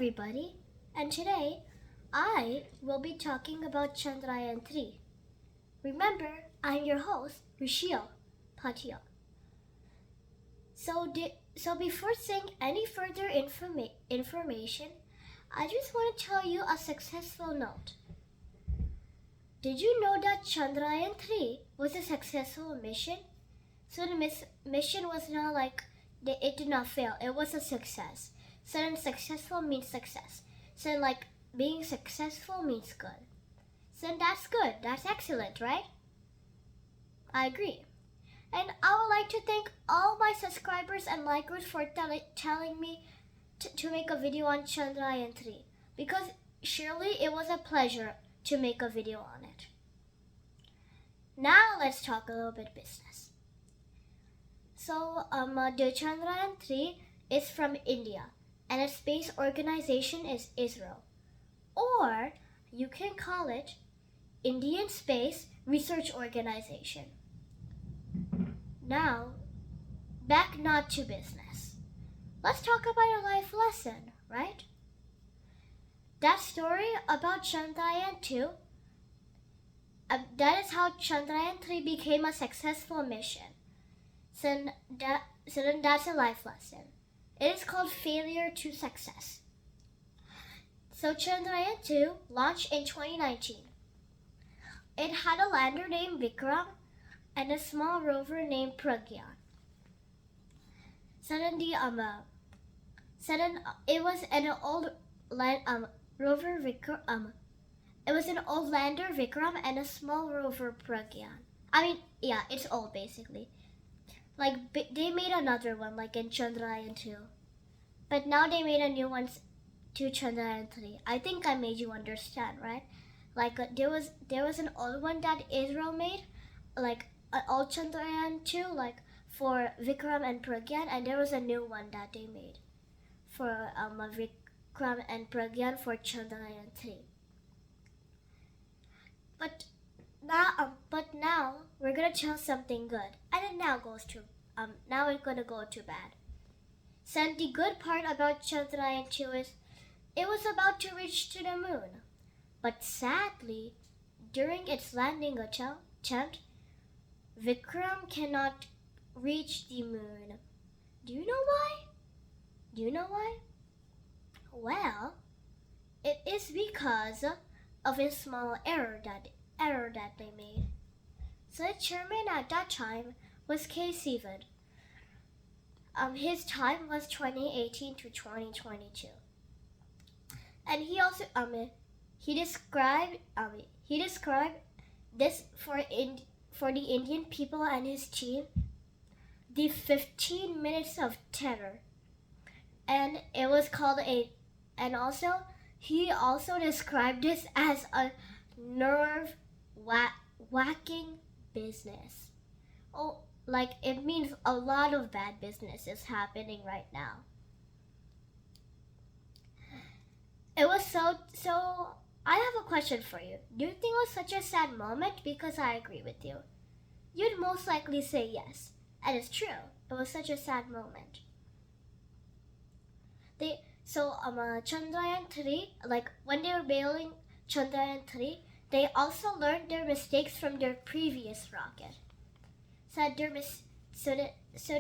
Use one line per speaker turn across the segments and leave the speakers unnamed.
everybody, and today I will be talking about Chandrayaan 3. Remember, I'm your host, Rishio Patia. So before saying any further information, I just want to tell you a successful note. Did you know that Chandrayaan 3 was a successful mission? So the mission was not like it did not fail, it was a success. So then successful means success. So then like being successful means good. So then that's good, that's excellent, right? I agree. And I would like to thank all my subscribers and likers for telling me to make a video on Chandrayaan 3 because surely it was a pleasure to make a video on it. Now let's talk a little bit business. So the Chandrayaan 3 is from India and its space organization is Israel. Or you can call it Indian Space Research Organization. Now, back not to business. Let's talk about a life lesson, right? That story about Chandrayaan 2, that is how Chandrayaan 3 became a successful mission. So then that's a life lesson. It is called failure to success. So Chandrayaan 2 launched in 2019. It had a lander named Vikram and a small rover named Pragyan. Suddenly, it was an old rover Vikram. It was an old lander Vikram and a small rover Pragyan. It's old basically. Like they made another one, like in Chandrayaan 2, but now they made a new one to Chandrayaan 3. I think I made you understand, right? Like there was an old one that Israel made, like an old Chandrayaan 2, like for Vikram and Pragyan, and there was a new one that they made for Vikram and Pragyan for Chandrayaan 3. But now we're gonna tell something good, and it now it's gonna go to bad. So the good part about Chandrayaan 2 is it was about to reach to the moon, but sadly, during its landing attempt, Vikram cannot reach the moon. Do you know why? Well, it is because of a small error that they made. So the chairman at that time was K. Sivan. His time was 2018 to 2022, and he also he described this for the Indian people and his team the 15 minutes of terror, and it was called he also described this as a nerve whacking business. Oh, like it means a lot of bad business is happening right now. It was so I have a question for you. Do you think it was such a sad moment? Because I agree with you. You'd most likely say yes. And it's true. It was such a sad moment. Chandrayaan 3, like when they were building Chandrayaan 3, they also learned their mistakes from their previous rocket. So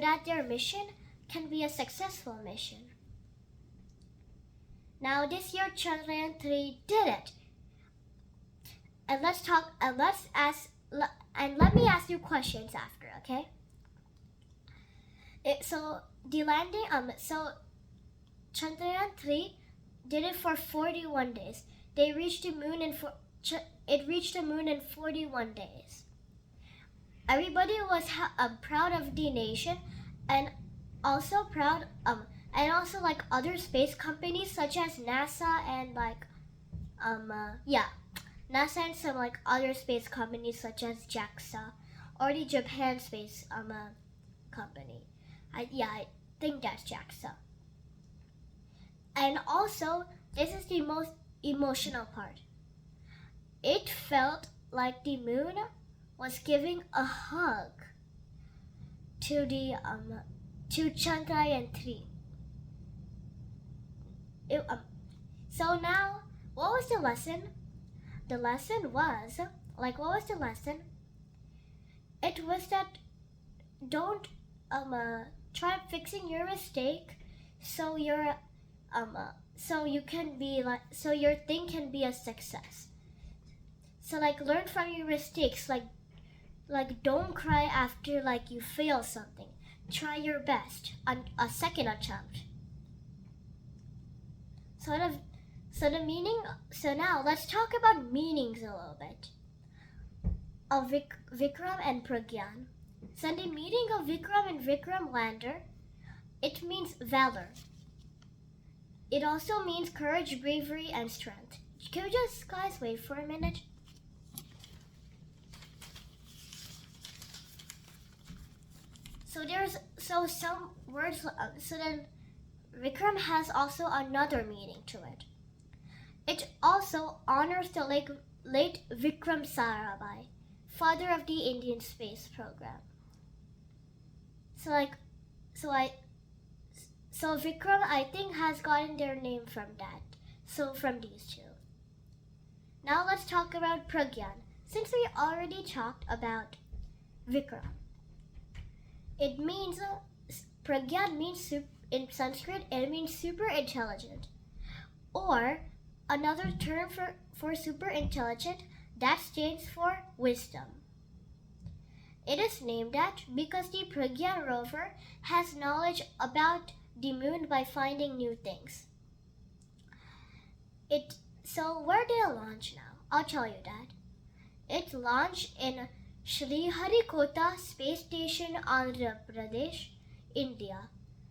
that their mission can be a successful mission. Now this year Chandrayaan 3 did it. And let me ask you questions after, okay? Chandrayaan 3 did it for 41 days. It reached the moon in 41 days. Everybody was proud of the nation, and also like other space companies such as NASA and NASA and some like other space companies such as JAXA or the Japan space company. I think that's JAXA. And also, this is the most emotional part. It felt like the moon was giving a hug to Chandrayaan 3. So now, what was the lesson? The lesson was, what was the lesson? It was that don't try fixing your mistake so you can be so your thing can be a success. So learn from your mistakes, don't cry after you fail something. Try your best on a second attempt. So now let's talk about meanings a little bit of Vikram and Pragyan. So the meaning of Vikram and Vikram lander, it means valor. It also means courage, bravery, and strength. Can we just, guys, wait for a minute? So some words. So then, Vikram has also another meaning to it. It also honors the late Vikram Sarabhai, father of the Indian space program. So Vikram, I think, has gotten their name from that. So from these two. Now let's talk about Pragyan, since we already talked about Vikram. It means Pragyan means in Sanskrit. It means super intelligent, or another term for super intelligent that stands for wisdom. It is named that because the Pragyan rover has knowledge about the moon by finding new things. So where did it launch now? I'll tell you that. It launched in Sriharikota Space Station, Andhra Pradesh, India.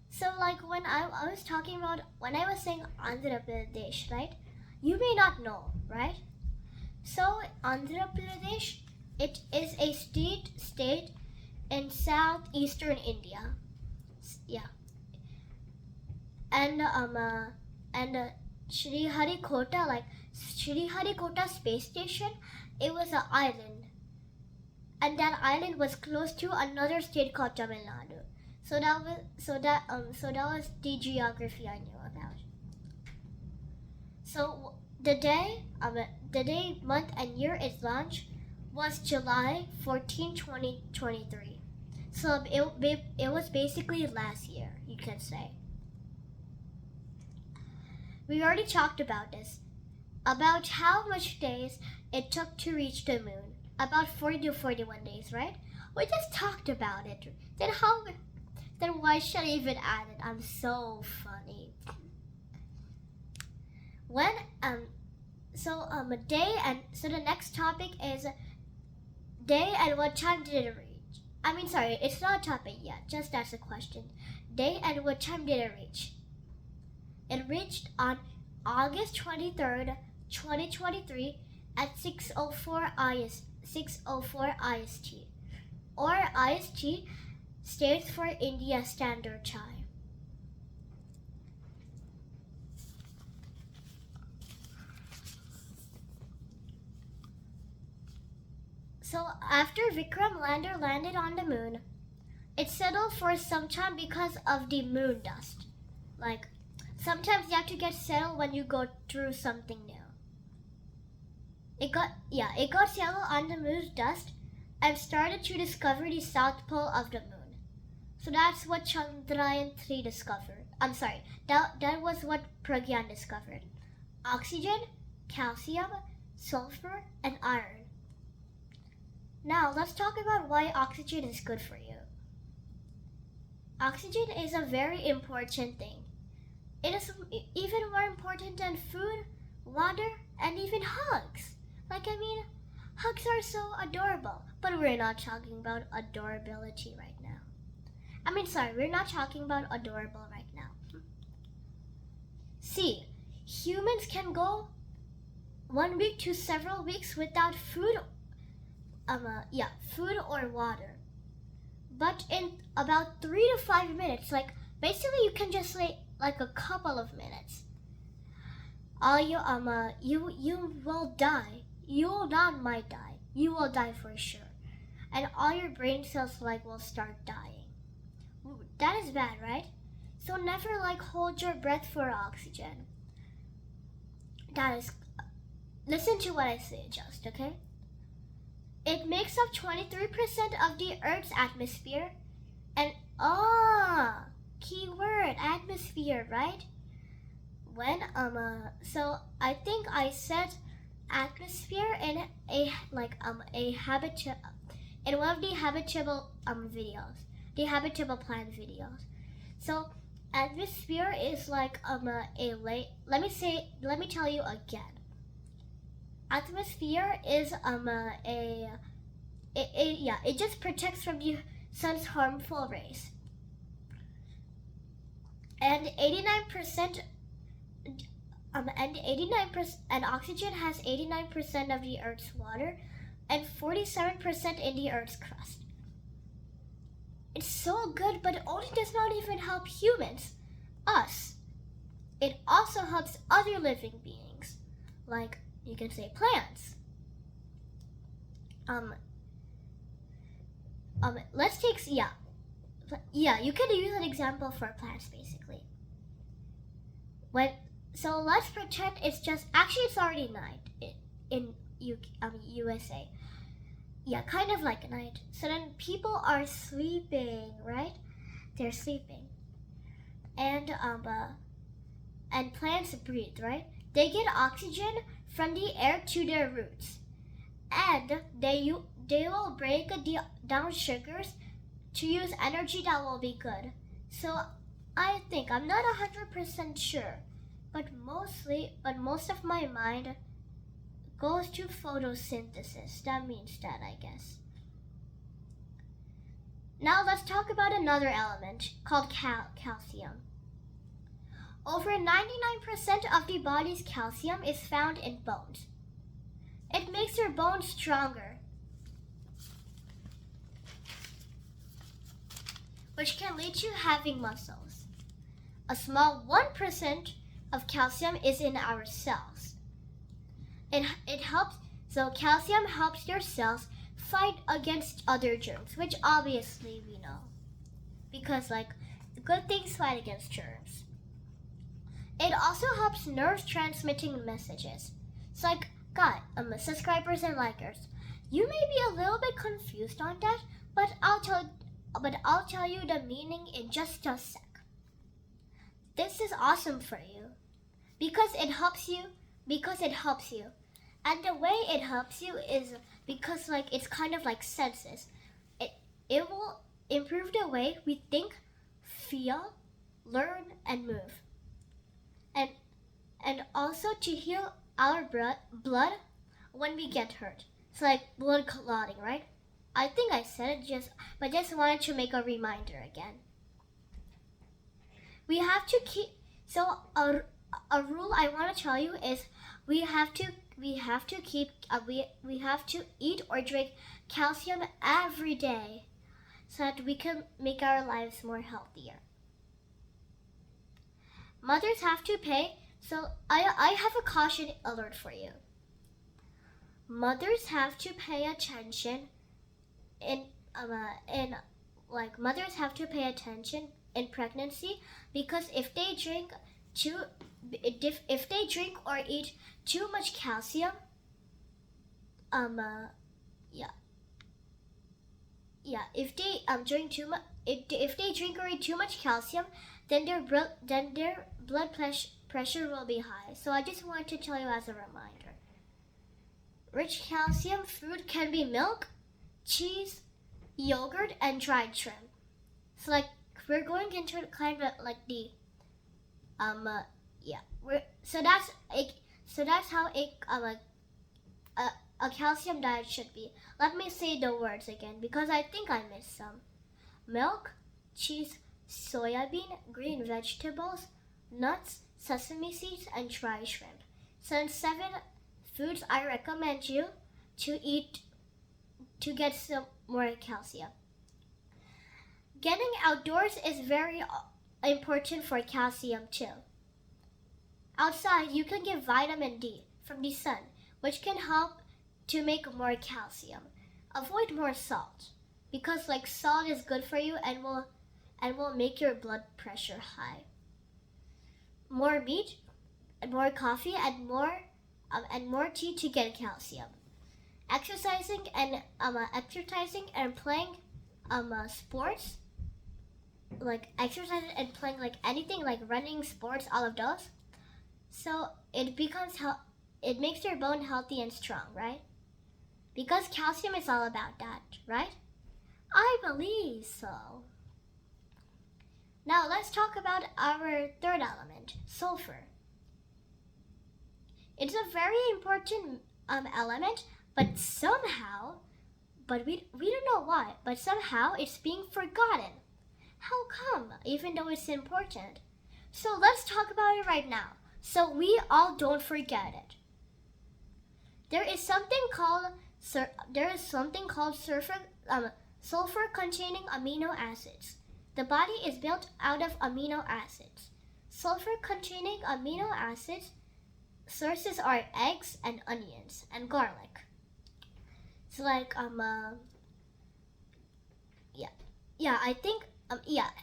So when I was talking about, when I was saying Andhra Pradesh, right? You may not know, right? So Andhra Pradesh, it is a state in southeastern India. Yeah. And Sriharikota, Sriharikota Space Station, it was an island. And that island was close to another state called Tamil Nadu. So that was the geography I knew about. So the day, month, and year it launched was July 14, 2023. So it was basically last year, you could say. We already talked about this, about how much days it took to reach the moon. About 40 to 41 days, right? We just talked about it. Then why should I even add it? I'm so funny. A day, and so the next topic is day and what time did it reach? I mean, sorry, it's not a topic yet. Just that's a question. Day and what time did it reach? It reached on August 23rd, 2023 at 6:04 IST, or IST stands for India Standard Time. So after Vikram lander landed on the moon, it settled for some time because of the moon dust. Sometimes you have to get settled when you go through something new. It got settled on the moon's dust and started to discover the south pole of the moon. So that's what Chandrayaan 3 discovered. I'm sorry, that was what Pragyan discovered. Oxygen, calcium, sulfur, and iron. Now let's talk about why oxygen is good for you. Oxygen is a very important thing. It is even more important than food, water, and even hugs. Hugs are so adorable, but we're not talking about adorability right now. We're not talking about adorable right now. See, humans can go 1 week to several weeks without food or water. But in about 3 to 5 minutes, basically you can just a couple of minutes. You will die. You might die. You will die for sure. And all your brain cells will start dying. That is bad, right? So never hold your breath for oxygen. that is, listen to what I say just, okay? It makes up 23% of the Earth's atmosphere. And, key word, atmosphere, right? So I think I said atmosphere in in one of the habitable videos, the habitable planet videos. So atmosphere is like let me tell you again. Atmosphere is it just protects from the sun's harmful rays. And 89% and oxygen has 89% of the Earth's water and 47% in the Earth's crust. It's so good, but it only does not even help humans, us. It also helps other living beings, like you can say plants. Let's take you can use an example for plants basically. So let's pretend it's already night in USA. Yeah, kind of like night. So then people are sleeping, right? They're sleeping, and plants breathe, right? They get oxygen from the air to their roots, and they will break down sugars to use energy that will be good. So I think, I'm not 100% sure, but most of my mind goes to photosynthesis. That means that, I guess. Now let's talk about another element called calcium. Over 99% of the body's calcium is found in bones. It makes your bones stronger, which can lead to having muscles. A small 1% of calcium is in our cells. So calcium helps your cells fight against other germs, which obviously we know, because good things fight against germs. It also helps nerves transmitting messages. So subscribers and likers, you may be a little bit confused on that, but I'll tell you the meaning in just a sec. This is awesome for you because it helps you. And the way it helps you is because it's kind of like senses. It will improve the way we think, feel, learn, and move. And also to heal our blood when we get hurt. It's like blood clotting, right? I think I said it but just wanted to make a reminder again. We have to keep, so a rule I want to tell you is we have to eat or drink calcium every day so that we can make our lives more healthier. Mothers have to pay, so I have a caution alert for you. Mothers have to pay attention mothers have to pay attention in pregnancy, because if they drink or eat too much calcium, if they drink or eat too much calcium, then their blood pressure will be high. So I just wanted to tell you as a reminder. Rich calcium food can be milk, cheese, yogurt, and dried shrimp. So we're going into kind of the that's how a calcium diet should be. Let me say the words again because I think I missed some. Milk, cheese, soybean, green vegetables, nuts, sesame seeds, and dried shrimp. So 7 foods I recommend you to eat to get some more calcium. Getting outdoors is very important for calcium too. Outside, you can get vitamin D from the sun, which can help to make more calcium. Avoid more salt, because salt is good for you and will make your blood pressure high. More meat, more coffee and more tea to get calcium. Exercising and playing sports, like exercising and playing like anything like running, sports, all of those. So it makes your bone healthy and strong, right? Because calcium is all about that, right? I believe so. Now let's talk about our third element, sulfur. It's a very important element, but we don't know why, but somehow it's being forgotten. How come, even though it's important? So let's talk about it right now, so we all don't forget it. There is something called sulfur-containing amino acids. The body is built out of amino acids. Sulfur-containing amino acids sources are eggs and onions and garlic. So like I think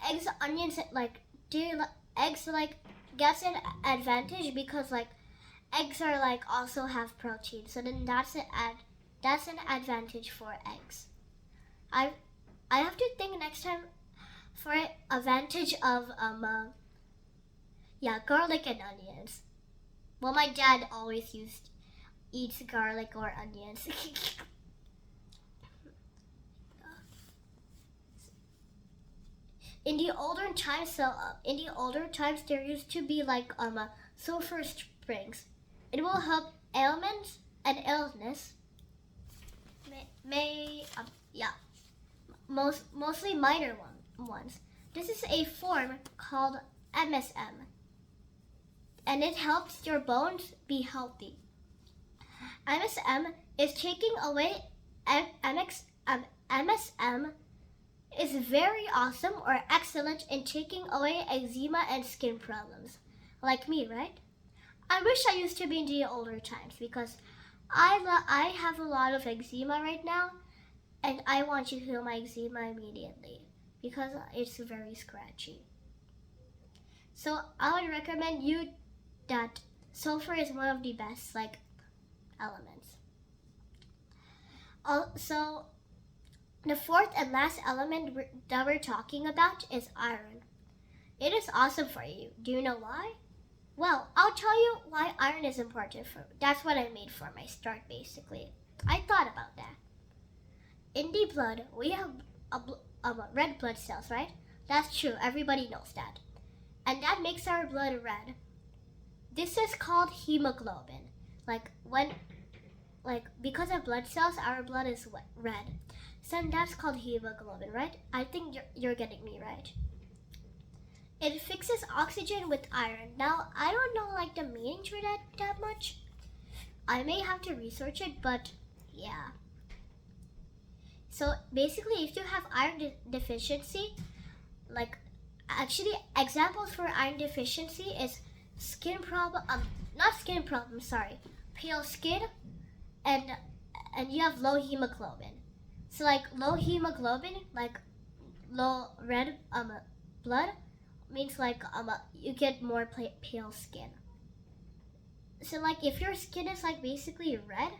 eggs, onions, like eggs like gets an advantage because like eggs are like also have protein, so then that's an advantage for eggs. I have to think next time for advantage of garlic and onions. Well, my dad always eats garlic or onions. In the older times, there used to be like sulfur springs. It will help ailments and illness. Mostly minor ones. This is a form called MSM, and it helps your bones be healthy. MSM is taking away MSM is very awesome or excellent in taking away eczema and skin problems. Like me, right? I wish I used to be in the older times because I have a lot of eczema right now, and I want to heal my eczema immediately because it's very scratchy. So I would recommend you that sulfur is one of the best elements. Also, the fourth and last element that we're talking about is iron. It is awesome for you. Do you know why? Well, I'll tell you why iron is important for me. That's what I made for my start, basically. I thought about that. In the blood, we have red blood cells, right? That's true. Everybody knows that. And that makes our blood red. This is called hemoglobin. Because of blood cells, our blood is red. So that's called hemoglobin, right? I think you're getting me right. It fixes oxygen with iron. Now, I don't know the meaning for that much. I may have to research it, but yeah. So basically, if you have iron deficiency, examples for iron deficiency is pale skin, and you have low hemoglobin. So low hemoglobin, low red blood, means you get more pale skin. So if your skin is basically red,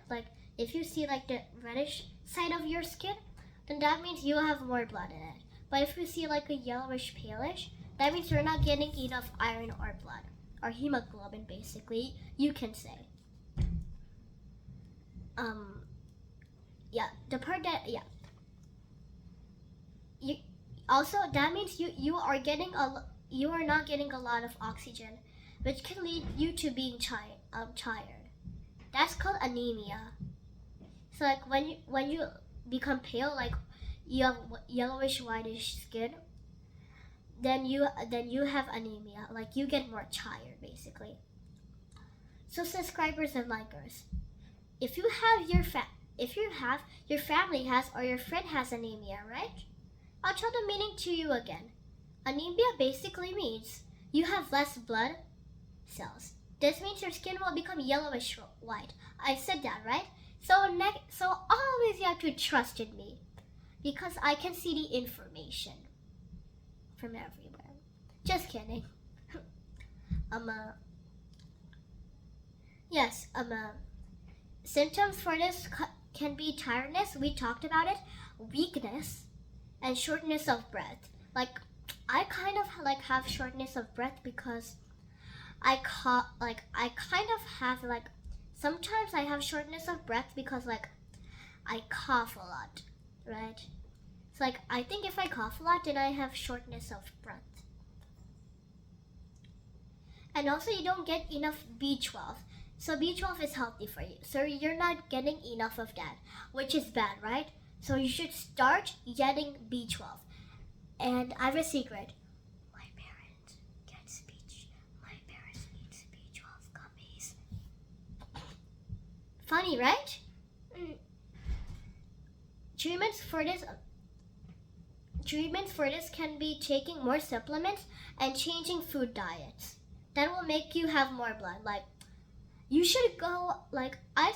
if you see the reddish side of your skin, then that means you have more blood in it. But if you see a yellowish palish, that means you're not getting enough iron or blood, or hemoglobin, basically, you can say. Also, that means you are not getting a lot of oxygen, which can lead you to being tired. That's called anemia. So when you become pale, you have yellowish whitish skin, then you have anemia. You get more tired, basically. So subscribers and likers, if your family has or your friend has anemia, right? I'll tell the meaning to you again. Anemia basically means you have less blood cells. This means your skin will become yellowish white. I said that, right? So always you have to trust in me, because I can see the information from everywhere. Just kidding. Yes, symptoms for this can be tiredness, we talked about it, weakness, and shortness of breath. Like, I kind of like have shortness of breath because I kind of have like, sometimes I have shortness of breath because like I cough a lot, right? So like I think if I cough a lot, then I have shortness of breath. And also you don't get enough B12. So B12 is healthy for you. So you're not getting enough of that, which is bad, right? So you should start getting B12. And I have a secret. My parents eat B12 gummies. Funny, right? Treatments for this can be taking more supplements and changing food diets. That will make you have more blood. Like, you should go, like, I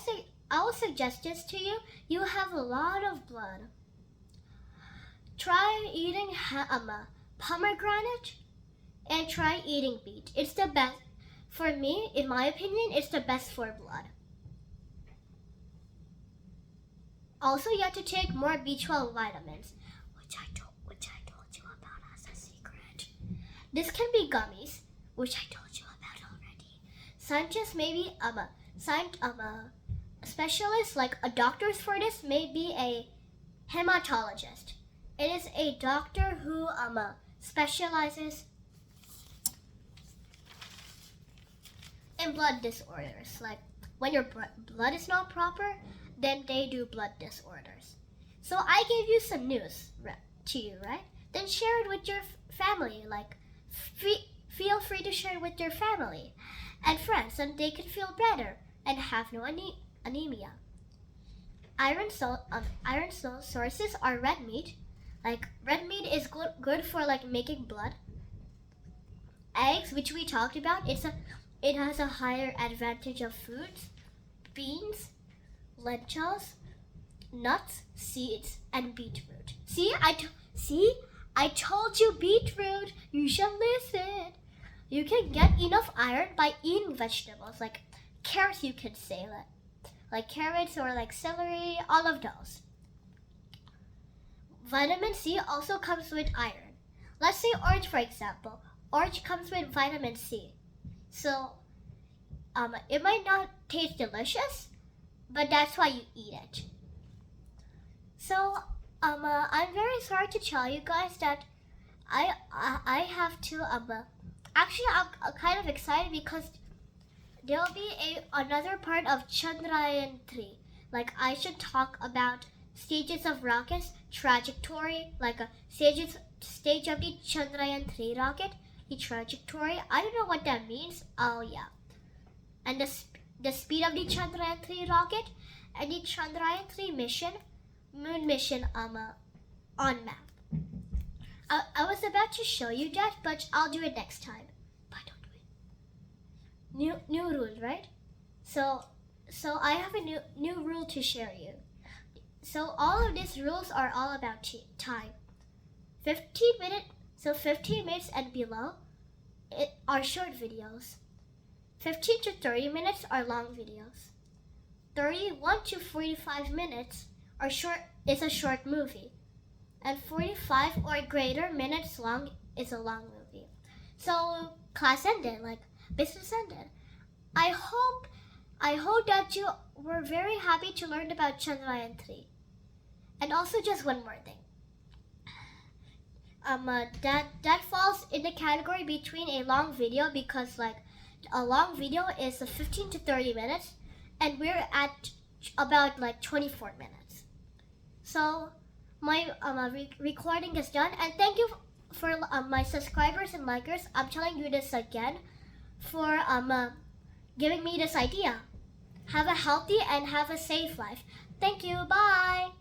will suggest this to you. You have a lot of blood. Try eating pomegranate and try eating beet. It's the best. For me, in my opinion, it's the best for blood. Also, you have to take more B12 vitamins, which I told you about as a secret. This can be gummies, which I told you about already. Scientists maybe specialists like a doctors for this may be a hematologist. It is a doctor who specializes in blood disorders. Like when your blood is not proper, then they do blood disorders. So I gave you some news to you, right? Then share it with your family. Like, feel free to share it with your family and friends, and they can feel better and have no anemia. Iron sources are red meat. Like, red meat is good for like making blood. Eggs, which we talked about, it has a higher advantage of foods. Beans, lentils, nuts, seeds, and beetroot. I told you beetroot. You should listen. You can get enough iron by eating vegetables like carrots. You can say like carrots or like celery, all of those. Vitamin C also comes with iron. Let's say orange, for example. Orange comes with vitamin C. So it might not taste delicious, but that's why you eat it. So I'm very sorry to tell you guys that I have to actually I'm kind of excited because there'll be another part of Chandrayaan 3. Like, I should talk about stages of rockets, trajectory, like a stage of the Chandrayaan 3 rocket, the trajectory. I don't know what that means. Oh yeah, and the speed of the Chandrayaan 3 rocket and the Chandrayaan 3 mission, moon mission on map. I was about to show you that, but I'll do it next time. But don't do it. New rule, right? So I have a new rule to share you. So all of these rules are all about time. 15 minutes. So 15 minutes and below are short videos. 15 to 30 minutes are long videos. 31 to 45 minutes is a short movie. And 45 or greater minutes long is a long movie. So class ended, like business ended. I hope that you were very happy to learn about Chandrayaan 3. And also just one more thing. That falls in the category between a long video, because like a long video is 15 to 30 minutes and we're at about like 24 minutes. So my recording is done, and thank you for my subscribers and likers. I'm telling you this again for giving me this idea. Have a healthy and have a safe life. Thank you. Bye.